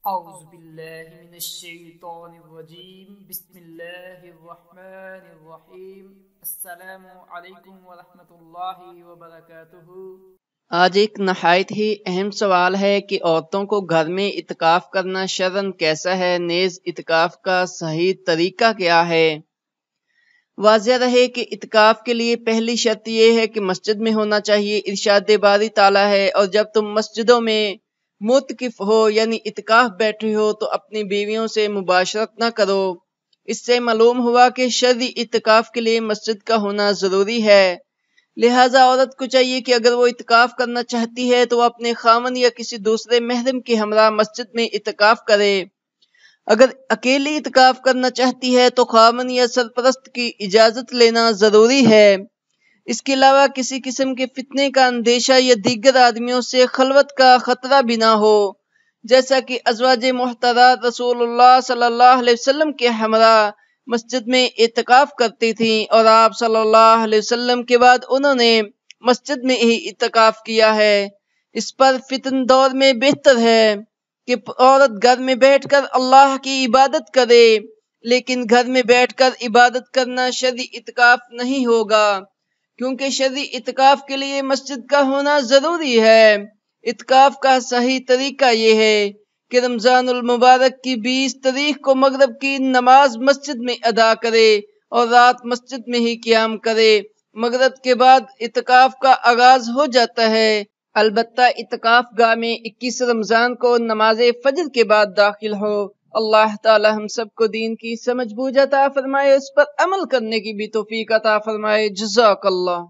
اعوذ باللہ من الشیطان الرجیم بسم اللہ الرحمن الرحیم السلام علیکم ورحمۃ اللہ وبرکاتہ۔ آج ایک نہایت ہی اہم سوال ہے کہ عورتوں کو گھر میں اعتکاف کرنا شرعاً کیسا ہے، نیز اعتکاف کا صحیح طریقہ کیا ہے۔ واضح رہے کہ اعتکاف کے لیے پہلی شرط یہ ہے کہ مسجد میں ہونا چاہیے۔ ارشاد باری تعالیٰ ہے، اور جب تم مسجدوں میں معتکف ہو یعنی اعتکاف بیٹھے ہو تو اپنی بیویوں سے مباشرت نہ کرو۔ اس سے معلوم ہوا کہ شرعی اعتکاف کے لیے مسجد کا ہونا ضروری ہے، لہٰذا عورت کو چاہیے کہ اگر وہ اعتکاف کرنا چاہتی ہے تو وہ اپنے خاوند یا کسی دوسرے محرم کے ہمراہ مسجد میں اعتکاف کرے۔ اگر اکیلی اعتکاف کرنا چاہتی ہے تو خاوند یا سرپرست کی اجازت لینا ضروری ہے۔ اس کے علاوہ کسی قسم کے فتنے کا اندیشہ یا دیگر آدمیوں سے خلوت کا خطرہ بھی نہ ہو، جیسا کہ ازواج محترمات رسول اللہ صلی اللہ علیہ وسلم کے ہمراہ مسجد میں اعتکاف کرتی تھیں، اور آپ صلی اللہ علیہ وسلم کے بعد انہوں نے مسجد میں ہی اعتکاف کیا ہے۔ اس پر فتن دور میں بہتر ہے کہ عورت گھر میں بیٹھ کر اللہ کی عبادت کرے، لیکن گھر میں بیٹھ کر عبادت کرنا شرعی اعتکاف نہیں ہوگا، کیونکہ شرعی اعتکاف کے لیے مسجد کا ہونا ضروری ہے۔ اعتکاف کا صحیح طریقہ یہ ہے کہ رمضان المبارک کی 20 تاریخ کو مغرب کی نماز مسجد میں ادا کرے اور رات مسجد میں ہی قیام کرے۔ مغرب کے بعد اعتکاف کا آغاز ہو جاتا ہے، البتہ اعتکاف گاہ میں 21 رمضان کو نماز فجر کے بعد داخل ہو۔ اللہ تعالی ہم سب کو دین کی سمجھ بوجھ عطا فرمائے، اس پر عمل کرنے کی بھی توفیق عطا فرمائے۔ جزاک اللہ۔